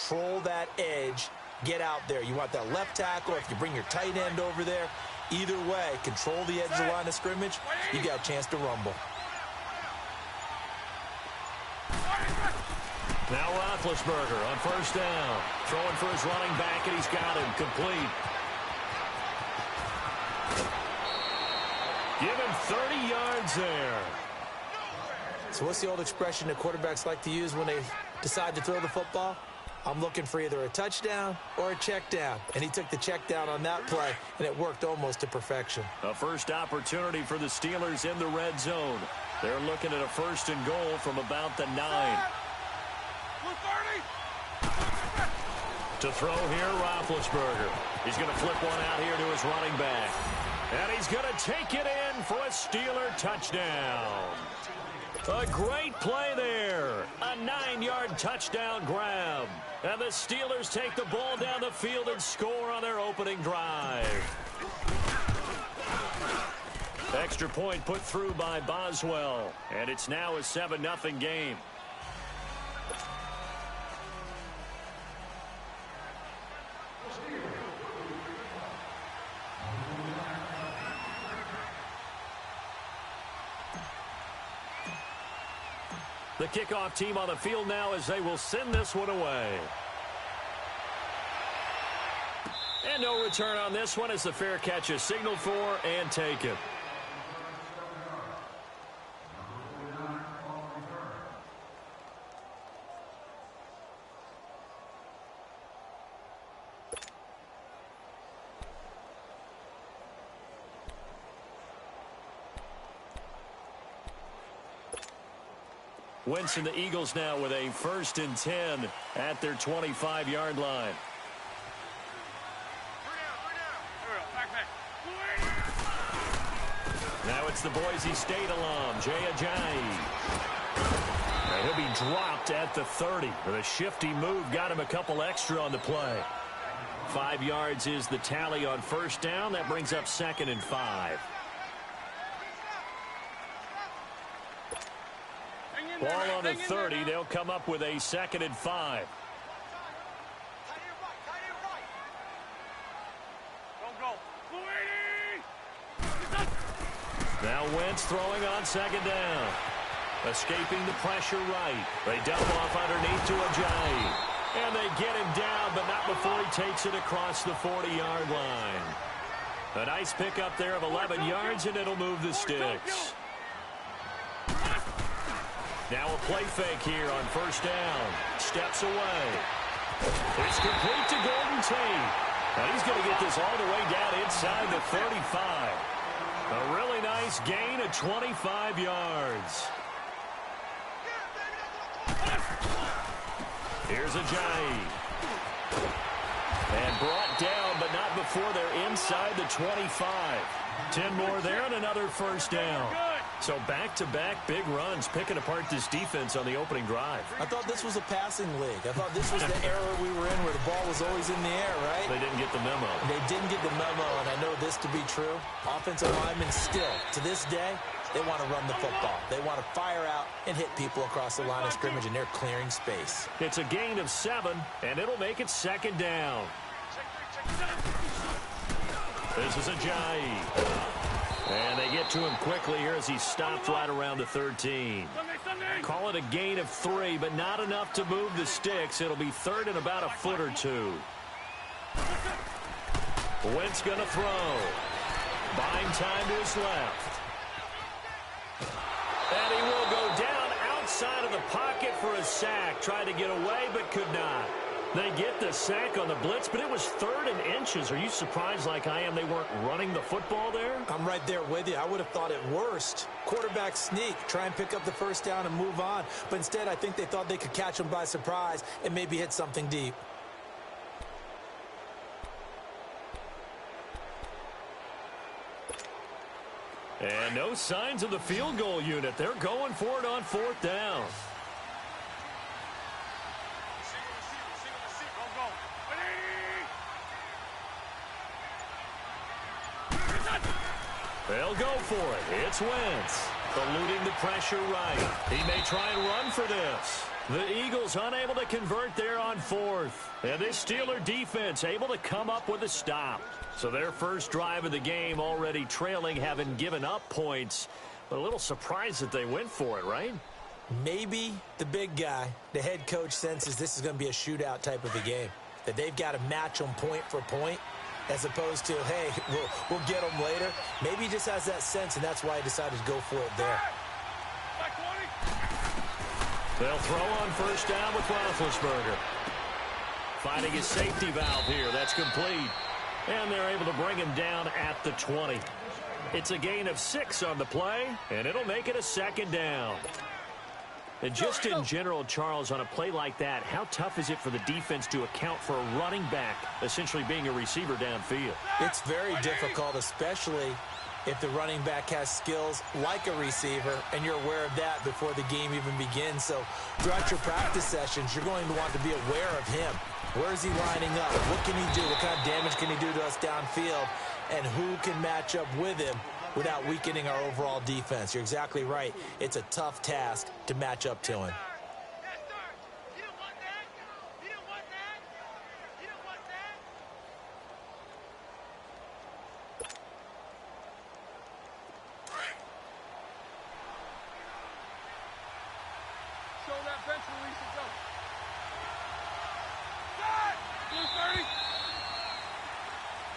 control that edge, get out there. You want that left tackle, if you bring your tight end over there, either way, control the edge of the line of scrimmage, you got a chance to rumble. Now Roethlisberger on first down. Throwing for his running back, and he's got him complete. Give him 30 yards there. So what's the old expression that quarterbacks like to use when they decide to throw the football? I'm looking for either a touchdown or a check down. And he took the check down on that play, and it worked almost to perfection. A first opportunity for the Steelers in the red zone. They're looking at a first and goal from about the 9. To throw here, Roethlisberger. He's going to flip one out here to his running back. And he's going to take it in for a Steeler touchdown. A great play there. A 9-yard touchdown grab. And the Steelers take the ball down the field and score on their opening drive. Extra point put through by Boswell. And it's now a 7-0 game. The kickoff team on the field now as they will send this one away. And no return on this one as the fair catch is signaled for and taken. Wentz and the Eagles now with a 1st and 10 at their 25-yard line. Now it's the Boise State alum, Jay Ajayi. And he'll be dropped at the 30. The shifty move got him a couple extra on the play. 5 yards is the tally on first down. That brings up 2nd and 5. Ball on the 30. They'll come up with a 2nd and 5. Now Wentz throwing on 2nd down. Escaping the pressure right. They dump off underneath to Ajayi. And they get him down, but not before he takes it across the 40-yard line. A nice pickup there of 11 yards, and it'll move the sticks. Now a play fake here on first down. Steps away. It's complete to Golden Tate. And he's going to get this all the way down inside the 35. A really nice gain of 25 yards. Here's Ajayi. And brought down, but not before they're inside the 25. 10 more there and another first down. So back-to-back big runs picking apart this defense on the opening drive. I thought this was a passing league. I thought this was the era we were in where the ball was always in the air, right? They didn't get the memo. They didn't get the memo, and I know this to be true. Offensive linemen still, to this day, they want to run the football. They want to fire out and hit people across the line of scrimmage, and they're clearing space. It's a gain of 7, and it'll make it 2nd down. This is Ajayi. And they get to him quickly here as he's stopped right around the 13. Call it a gain of 3, but not enough to move the sticks. It'll be 3rd and about a foot or 2. Wentz going to throw. Buying time to his left. And he will go down outside of the pocket for a sack. Tried to get away, but could not. They get the sack on the blitz, but it was 3rd and inches. Are you surprised like I am they weren't running the football there? I'm right there with you. I would have thought at worst, quarterback sneak, try and pick up the first down and move on. But instead, I think they thought they could catch him by surprise and maybe hit something deep. And no signs of the field goal unit. They're going for it on 4th down. They'll go for it. It's Wentz. Eluding the pressure right. He may try and run for this. The Eagles unable to convert there on fourth. And this Steeler defense able to come up with a stop. So their first drive of the game already trailing, having given up points. But a little surprised that they went for it, right? Maybe the big guy, the head coach, senses this is going to be a shootout type of a game. That they've got to match them point for point, as opposed to, hey, we'll get them later. Maybe he just has that sense, and that's why he decided to go for it there. They'll throw on first down with Roethlisberger. Finding his safety valve here. That's complete. And they're able to bring him down at the 20. It's a gain of 6 on the play, and it'll make it a second down. And just in general, Charles, on a play like that, how tough is it for the defense to account for a running back essentially being a receiver downfield? It's very difficult, especially if the running back has skills like a receiver, and you're aware of that before the game even begins. So throughout your practice sessions, you're going to want to be aware of him. Where is he lining up? What can he do? What kind of damage can he do to us downfield? And who can match up with him without weakening our overall defense? You're exactly right. It's a tough task to match up to him.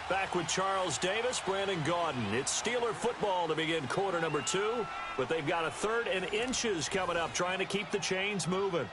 Back with Charles Davis, Brandon Gaudin. It's Steeler football to begin quarter number 2, but they've got a 3rd and inches coming up, trying to keep the chains moving.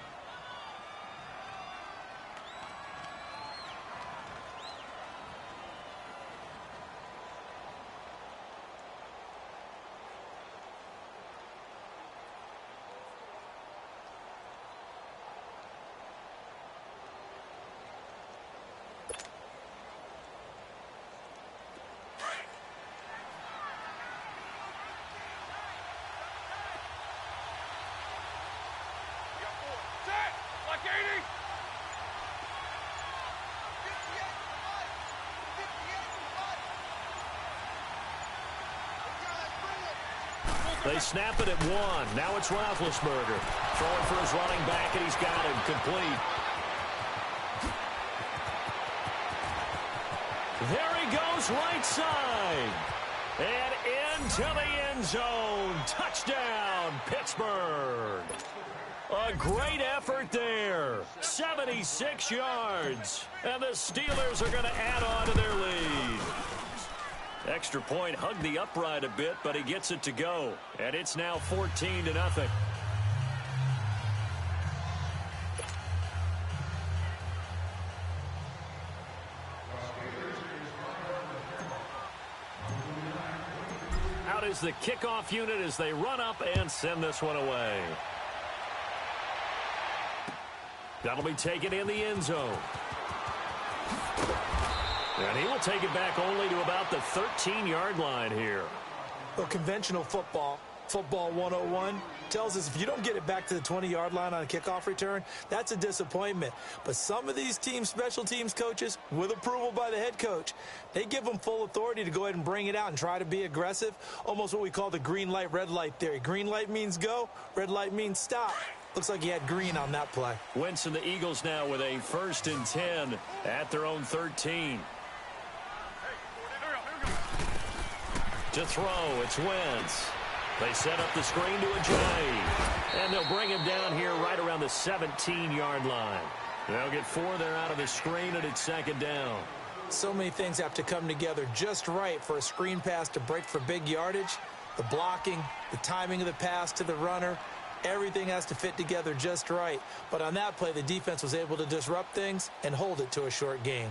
They snap it at 1. Now it's Roethlisberger. Throwing for his running back, and he's got him complete. There he goes, right side. And into the end zone. Touchdown, Pittsburgh. A great effort there. 76 yards. And the Steelers are going to add on to their lead. Extra point, hugged the upright a bit, but he gets it to go. And it's now 14-0. Out is the kickoff unit as they run up and send this one away. That'll be taken in the end zone. And he will take it back only to about the 13-yard line here. Well, conventional football 101, tells us if you don't get it back to the 20-yard line on a kickoff return, that's a disappointment. But some of these special teams coaches, with approval by the head coach, they give them full authority to go ahead and bring it out and try to be aggressive, almost what we call the green light, red light theory. Green light means go, red light means stop. Looks like he had green on that play. Wentz and the Eagles now with a 1st and 10 at their own 13. To throw, it's Wentz. They set up the screen to Ajayi. And they'll bring him down here right around the 17-yard line. They'll get 4 there out of the screen, and it's 2nd down. So many things have to come together just right for a screen pass to break for big yardage. The blocking, the timing of the pass to the runner, everything has to fit together just right. But on that play, the defense was able to disrupt things and hold it to a short gain.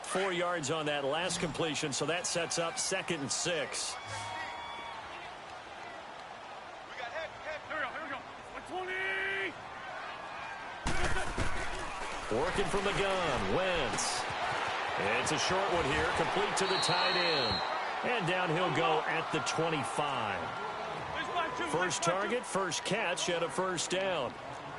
Four yards on that last completion, so that sets up 2nd and 6. Working from the gun, Wentz. It's a short one here, complete to the tight end. And down he'll go at the 25. First target, first catch, and a 1st down.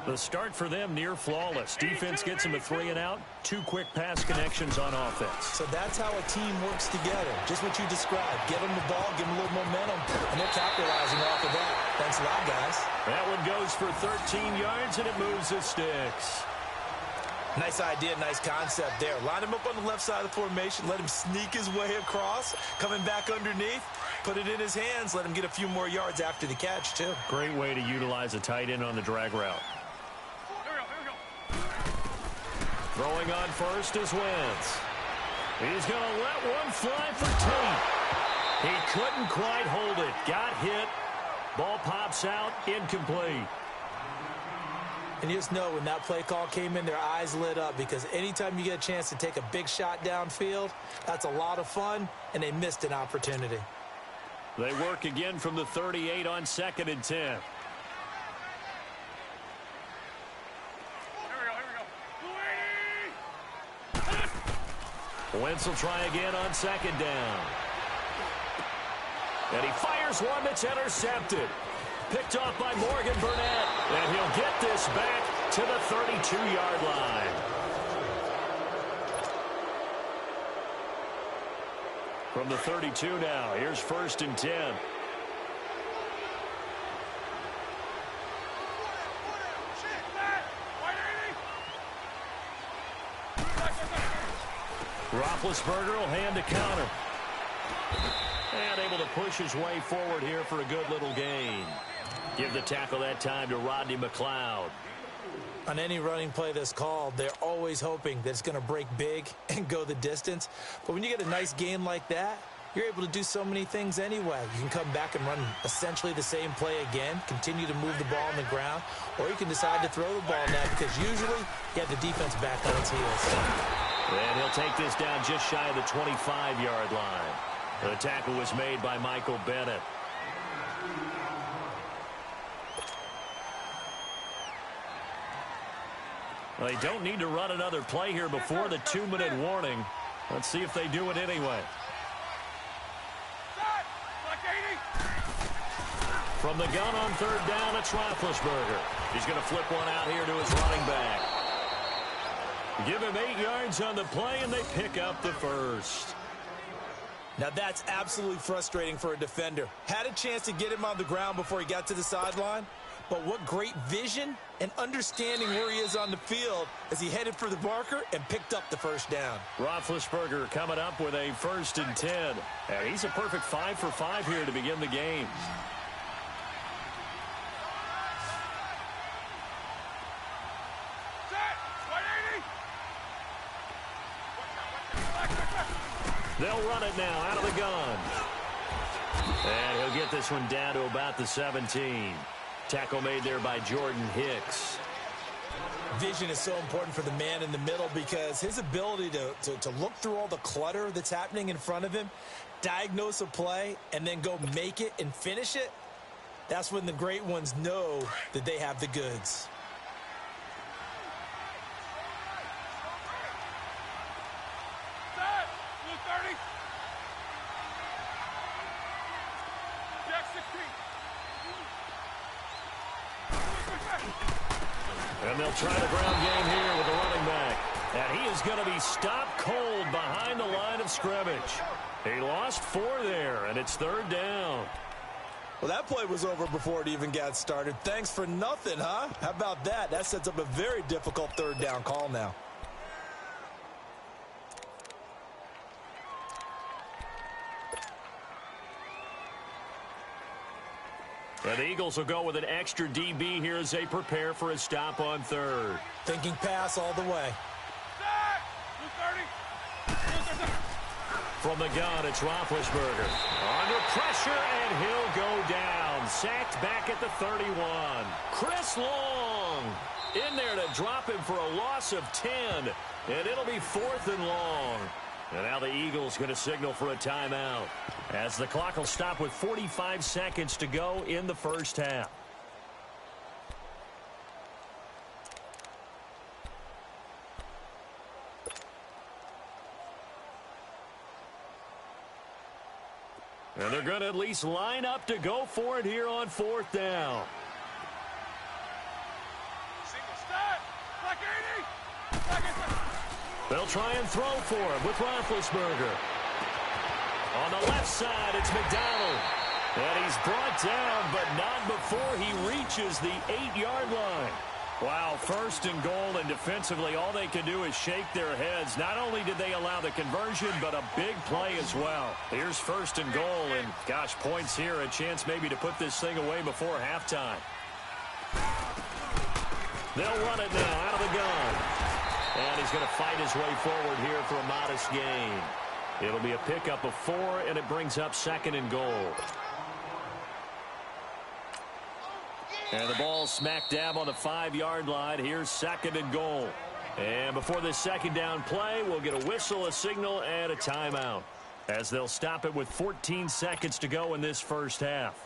The start for them near flawless. Defense gets them a 3 and out. 2 quick pass connections on offense. So that's how a team works together. Just what you described. Give them the ball, give them a little momentum, and they're capitalizing off of that. Thanks a lot, guys. That one goes for 13 yards, and it moves the sticks. Nice idea, nice concept there. Line him up on the left side of the formation. Let him sneak his way across. Coming back underneath. Put it in his hands. Let him get a few more yards after the catch, too. Great way to utilize a tight end on the drag route. Throwing on first is Wentz. He's going to let one fly for Tate. He couldn't quite hold it. Got hit. Ball pops out. Incomplete. And you just know when that play call came in, their eyes lit up because anytime you get a chance to take a big shot downfield, that's a lot of fun, and they missed an opportunity. They work again from the 38 on 2nd and 10. Wentz will try again on 2nd down. And he fires one that's intercepted. Picked off by Morgan Burnett. And he'll get this back to the 32-yard line. From the 32 now, here's 1st and 10. Roethlisberger will hand a counter. And able to push his way forward here for a good little gain. Give the tackle that time to Rodney McLeod. On any running play that's called, they're always hoping that it's going to break big and go the distance. But when you get a nice gain like that, you're able to do so many things anyway. You can come back and run essentially the same play again, continue to move the ball on the ground, or you can decide to throw the ball now because usually you have the defense back on its heels. And he'll take this down just shy of the 25-yard line. The tackle was made by Michael Bennett. Well, they don't need to run another play here before the 2-minute warning. Let's see if they do it anyway. From the gun on 3rd down, it's Roethlisberger. He's going to flip one out here to his running back. Give him 8 yards on the play, and they pick up the first. Now that's absolutely frustrating for a defender. Had a chance to get him on the ground before he got to the sideline, but what great vision and understanding where he is on the field as he headed for the marker and picked up the first down. Roethlisberger coming up with a 1st and 10. And he's a perfect 5 for 5 here to begin the game. They'll run it now out of the gun. And he'll get this one down to about the 17. Tackle made there by Jordan Hicks. Vision is so important for the man in the middle because his ability to look through all the clutter that's happening in front of him, diagnose a play, and then go make it and finish it, that's when the great ones know that they have the goods. And they'll try the ground game here with the running back. And he is going to be stopped cold behind the line of scrimmage. He lost 4 there, and it's 3rd down. Well, that play was over before it even got started. Thanks for nothing, huh? How about that? That sets up a very difficult 3rd down call now. And the Eagles will go with an extra DB here as they prepare for a stop on 3rd. Thinking pass all the way. From the gun, it's Roethlisberger. Under pressure, and he'll go down. Sacked back at the 31. Chris Long in there to drop him for a loss of 10. And it'll be 4th and long. And now the Eagles going to signal for a timeout as the clock will stop with 45 seconds to go in the first half. And they're going to at least line up to go for it here on 4th down. They'll try and throw for him with Roethlisberger. On the left side, it's McDonald. And he's brought down, but not before he reaches the 8-yard line. Wow, first and goal, and defensively, all they can do is shake their heads. Not only did they allow the conversion, but a big play as well. Here's first and goal, and gosh, points here, a chance maybe to put this thing away before halftime. They'll run it now out of the gun. And he's going to fight his way forward here for a modest gain. It'll be a pickup of 4, and it brings up second and goal. And the ball smack dab on the 5-yard line. Here's second and goal. And before this second down play, we'll get a whistle, a signal, and a timeout, as they'll stop it with 14 seconds to go in this first half.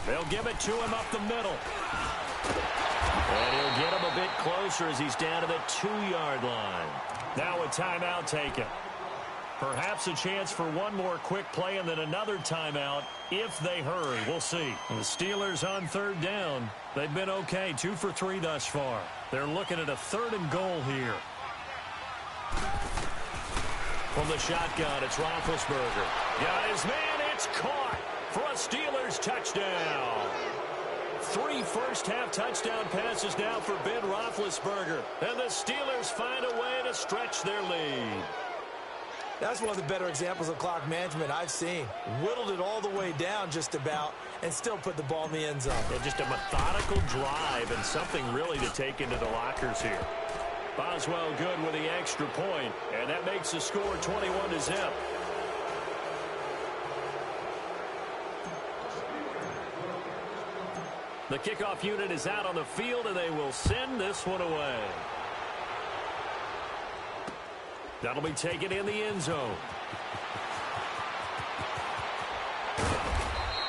They'll give it to him up the middle. And he'll get him a bit closer as he's down to the 2-yard line. Now a timeout taken. Perhaps a chance for one more quick play and then another timeout if they hurry. We'll see. The Steelers on third down. They've been okay. 2 for 3 thus far. They're looking at a third and goal here. From the shotgun, it's Roethlisberger. Got his man. It's caught for a Steelers touchdown. 3 first-half touchdown passes now for Ben Roethlisberger. And the Steelers find a way to stretch their lead. That's one of the better examples of clock management I've seen. Whittled it all the way down just about and still put the ball in the end zone. Yeah, just a methodical drive and something really to take into the lockers here. Boswell good with the extra point, and that makes the score 21-0. The kickoff unit is out on the field, and they will send this one away. That'll be taken in the end zone.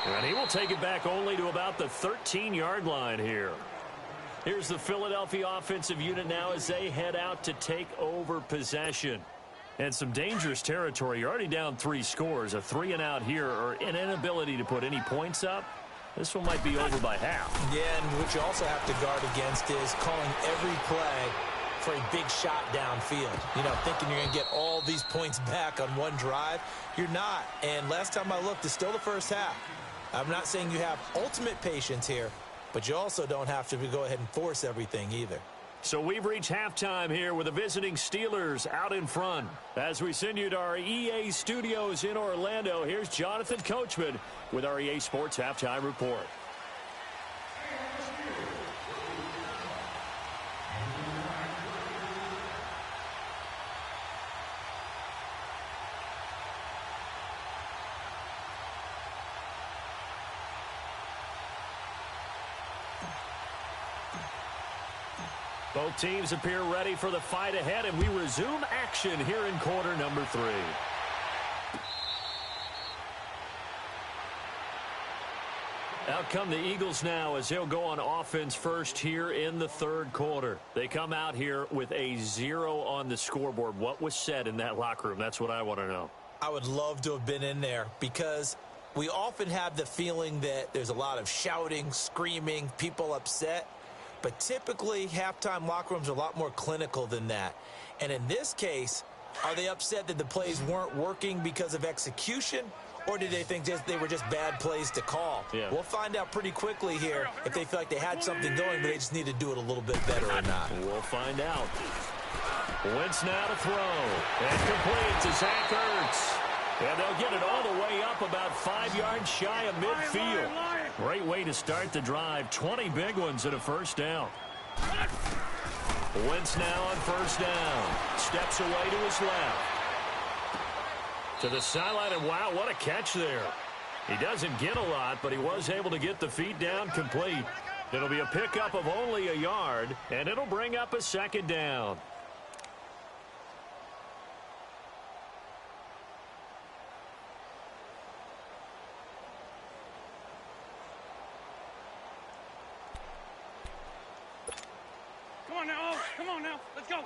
And he will take it back only to about the 13-yard line here. Here's the Philadelphia offensive unit now as they head out to take over possession. And some dangerous territory. You're already down 3 scores. A 3-and-out here, or an inability to put any points up. This one might be over by half. Yeah, and what you also have to guard against is calling every play for a big shot downfield. You know, thinking you're going to get all these points back on one drive. You're not. And last time I looked, it's still the first half. I'm not saying you have ultimate patience here, but you also don't have to go ahead and force everything either. So we've reached halftime here with the visiting Steelers out in front. As we send you to our EA studios in Orlando, here's Jonathan Coachman with our EA Sports Halftime Report. Both teams appear ready for the fight ahead, and we resume action here in quarter number 3. Out come the Eagles now as they'll go on offense first here in the third quarter. They come out here with a 0 on the scoreboard. What was said in that locker room? That's what I want to know. I would love to have been in there because we often have the feeling that there's a lot of shouting, screaming, people upset. But typically, halftime locker rooms are a lot more clinical than that. And in this case, are they upset that the plays weren't working because of execution? Or did they think they were just bad plays to call? Yeah. We'll find out pretty quickly here if they feel like they had something going, but they just need to do it a little bit better or not. We'll find out. Wentz now to throw. And complete to Zach Ertz. And they'll get it all the way up about 5 yards shy of midfield. Great way to start the drive. 20 big ones and a first down. Wentz now on first down. Steps away to his left. To the sideline, and wow, what a catch there. He doesn't get a lot, but he was able to get the feet down complete. It'll be a pickup of only a yard, and it'll bring up a second down. Come on now, let's go.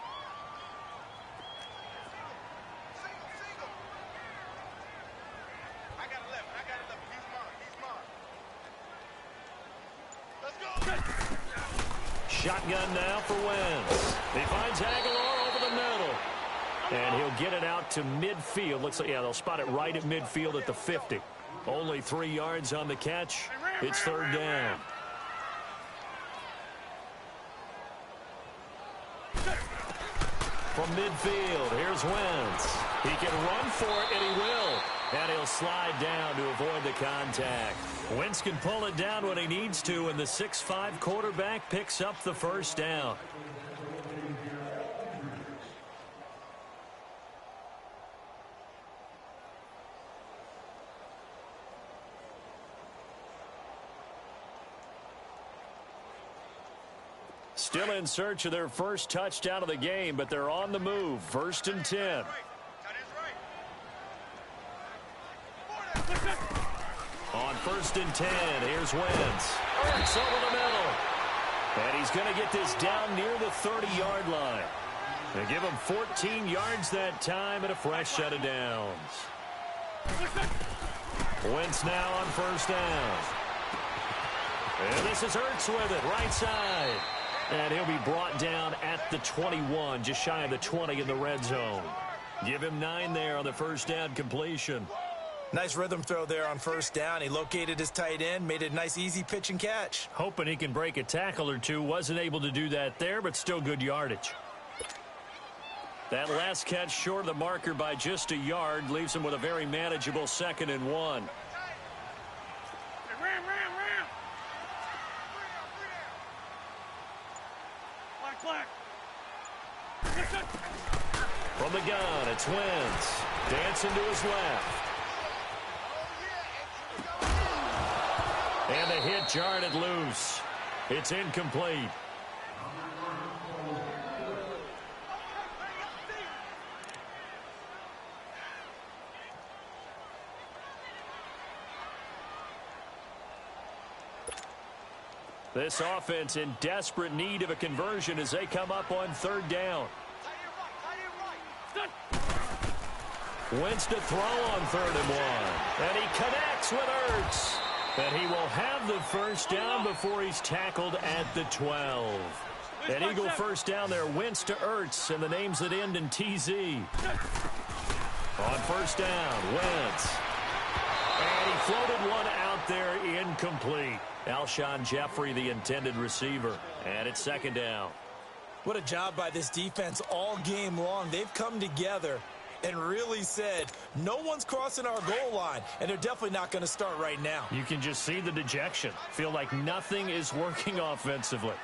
Shotgun now for Wentz. He finds Aguilar over the middle. And he'll get it out to midfield. Looks like, yeah, they'll spot it right at midfield at the 50. Only 3 yards on the catch. It's third down. From midfield, here's Wentz. He can run for it, and he will. And he'll slide down to avoid the contact. Wentz can pull it down when he needs to, and the 6'5" quarterback picks up the first down. Still in search of their first touchdown of the game, but they're on the move. 1st and 10. On 1st and 10, here's Wentz. Ertz over the middle. And he's going to get this down near the 30-yard line. They give him 14 yards that time and a fresh set of downs. Wentz now on 1st down. And this is Ertz with it, right side. And he'll be brought down at the 21, just shy of the 20 in the red zone. Give him 9 there on the 1st down completion. Nice rhythm throw there on 1st down. He located his tight end, made it a nice, easy pitch and catch. Hoping he can break a tackle or two. Wasn't able to do that there, but still good yardage. That last catch short of the marker by just a yard leaves him with a very manageable 2nd and 1. From the gun, it's Wentz. Dancing to his left. And the hit jarred it loose. It's incomplete. This offense in desperate need of a conversion as they come up on 3rd down. Wentz to throw on 3rd and 1. And he connects with Ertz. And he will have the first down before he's tackled at the 12. An Eagle 1st down there. Wentz to Ertz and the names that end in TZ. On 1st down, Wentz. And he floated one out there incomplete. Alshon Jeffrey, the intended receiver. And it's 2nd down. What a job by this defense all game long. They've come together and really said, no one's crossing our goal line, and they're definitely not going to start right now. You can just see the dejection. Feel like nothing is working offensively.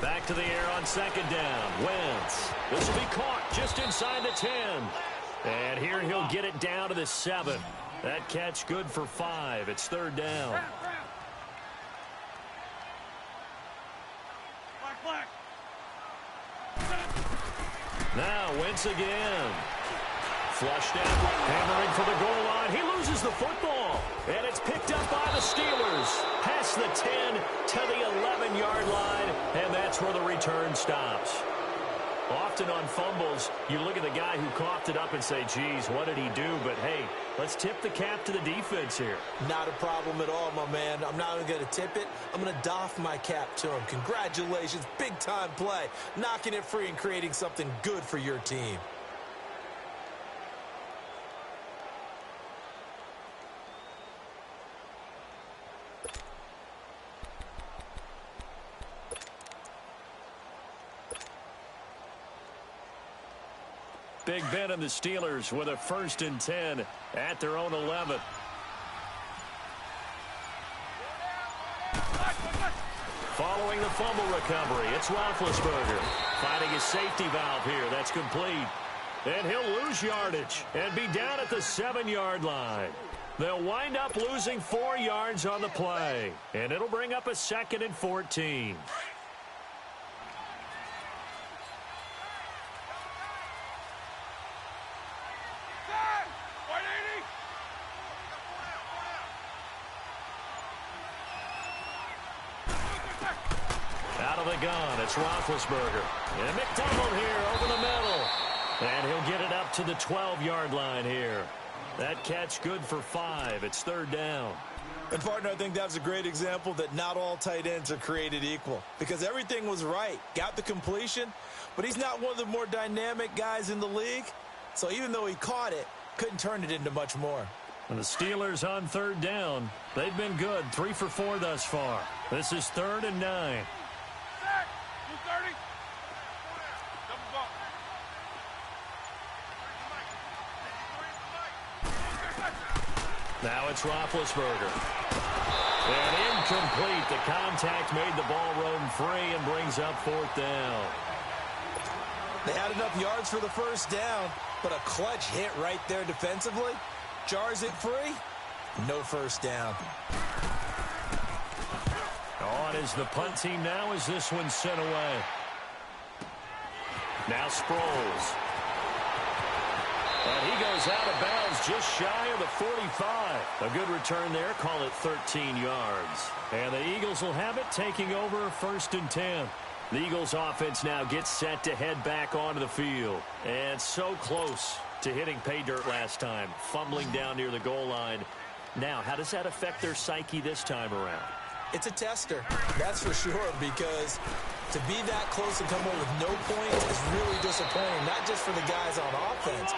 Back to the air on 2nd down. Wentz. This will be caught just inside the 10. And here he'll get it down to the 7. That catch good for 5. It's 3rd down. Now Wentz again. Flushed out, hammering for the goal line. He loses the football. And it's picked up by the Steelers. Past the 10 to the 11-yard line. And that's where the return stops. Often on fumbles, you look at the guy who coughed it up and say, geez, what did he do? But, hey, let's tip the cap to the defense here. Not a problem at all, my man. I'm not even going to tip it. I'm going to doff my cap to him. Congratulations. Big-time play. Knocking it free and creating something good for your team. Big Ben and the Steelers with a 1st and 10 at their own 11. Following the fumble recovery, it's Roethlisberger finding his safety valve here. That's complete. And he'll lose yardage and be down at the 7-yard line. They'll wind up losing 4 yards on the play. And it'll bring up a 2nd and 14. of the gun. It's Roethlisberger. And McDonald here over the middle. And he'll get it up to the 12-yard line here. That catch good for 5. It's 3rd down. And, partner, I think that's a great example that not all tight ends are created equal. Because everything was right. Got the completion, but he's not one of the more dynamic guys in the league. So even though he caught it, couldn't turn it into much more. And the Steelers on 3rd down. They've been good. 3 for 4 thus far. This is 3rd and 9. Now it's Roethlisberger. And incomplete. The contact made the ball roam free and brings up 4th down. They had enough yards for the 1st down, but a clutch hit right there defensively jars it free. No 1st down. On is the punt team now as this one's sent away. Now Sproles. And he goes out of bounds just shy of the 45. A good return there. Call it 13 yards. And the Eagles will have it, taking over 1st and 10. The Eagles offense now gets set to head back onto the field. And so close to hitting pay dirt last time. Fumbling down near the goal line. Now, how does that affect their psyche this time around? It's a tester, that's for sure, because to be that close and come away with no points is really disappointing, not just for the guys on offense,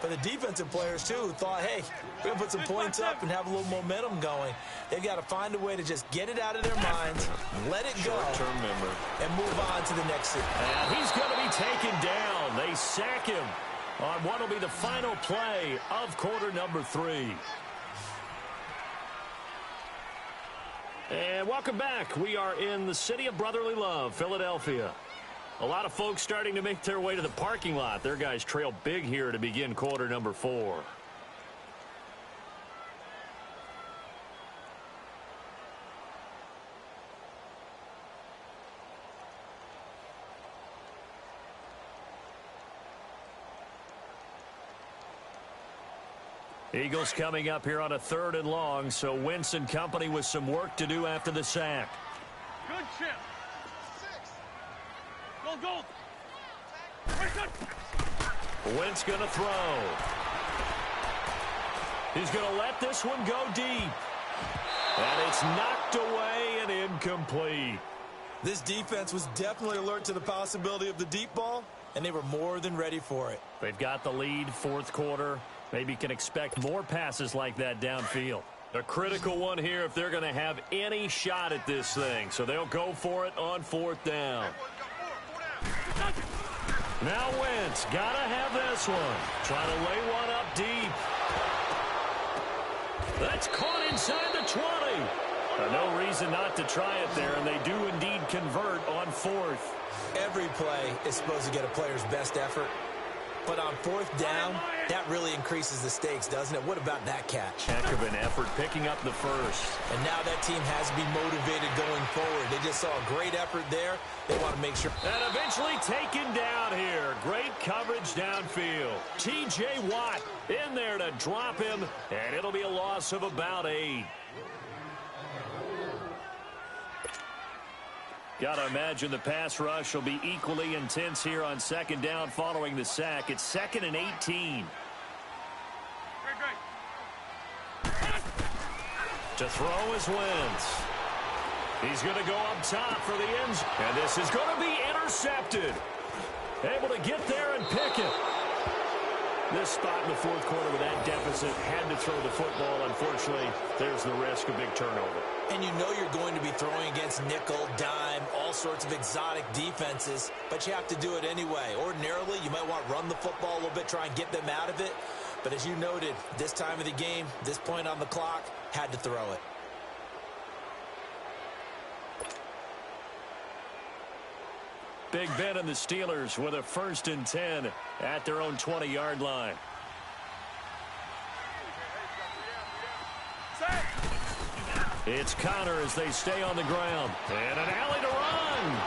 but the defensive players, too, who thought, hey, we're going to put some points up and have a little momentum going. They've got to find a way to just get it out of their minds, let it go, short-term memory, and move on to the next season. And he's going to be taken down. They sack him on what will be the final play of quarter number 3. And welcome back. We are in the city of brotherly love, Philadelphia. A lot of folks starting to make their way to the parking lot. Their guys trail big here to begin quarter number 4. Eagles coming up here on a 3rd and long, so Wentz and company with some work to do after the sack. Good chip. Goal. Wentz going to throw. He's going to let this one go deep. And it's knocked away and incomplete. This defense was definitely alert to the possibility of the deep ball, and they were more than ready for it. They've got the lead, 4th quarter. Maybe can expect more passes like that downfield. A critical one here if they're going to have any shot at this thing. So they'll go for it on 4th down. Now Wentz, got to have this one. Trying to lay one up deep. That's caught inside the 20. No reason not to try it there, and they do indeed convert on 4th. Every play is supposed to get a player's best effort. But on 4th down, that really increases the stakes, doesn't it? What about that catch? Heck of an effort picking up the 1st. And now that team has to be motivated going forward. They just saw a great effort there. They want to make sure. And eventually taken down here. Great coverage downfield. T.J. Watt in there to drop him, and it'll be a loss of about 8. Got to imagine the pass rush will be equally intense here on 2nd down following the sack. It's 2nd and 18. To throw is Wentz. He's going to go up top for the end zone. And this is going to be intercepted. Able to get there and pick it. This spot in the 4th quarter with that deficit, had to throw the football. Unfortunately, there's the risk of big turnover. And you know you're going to be throwing against nickel, dime, all sorts of exotic defenses, but you have to do it anyway. Ordinarily, you might want to run the football a little bit, try and get them out of it. But as you noted, this time of the game, this point on the clock, had to throw it. Big Ben and the Steelers with a 1st and 10 at their own 20-yard line. It's Connor as they stay on the ground. And an alley to run.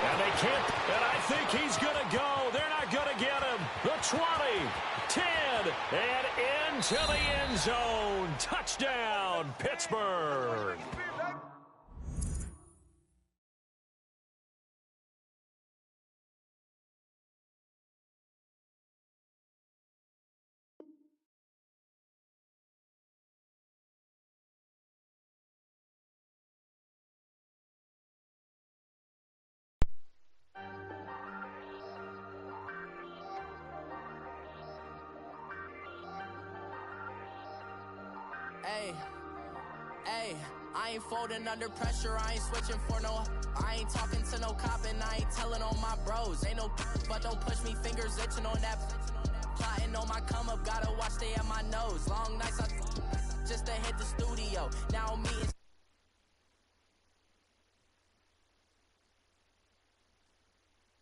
And they can't. And I think he's going to go. They're not going to get him. The 20, 10, and into the end zone. Touchdown, Pittsburgh. I ain't folding under pressure, I ain't switching for no. I ain't talking to no cop and I ain't telling on my bros. Ain't no but don't push me, fingers itching on that. Plotting on my come up, gotta watch stay at my nose. Long nights I just to hit the studio. Now I'm meeting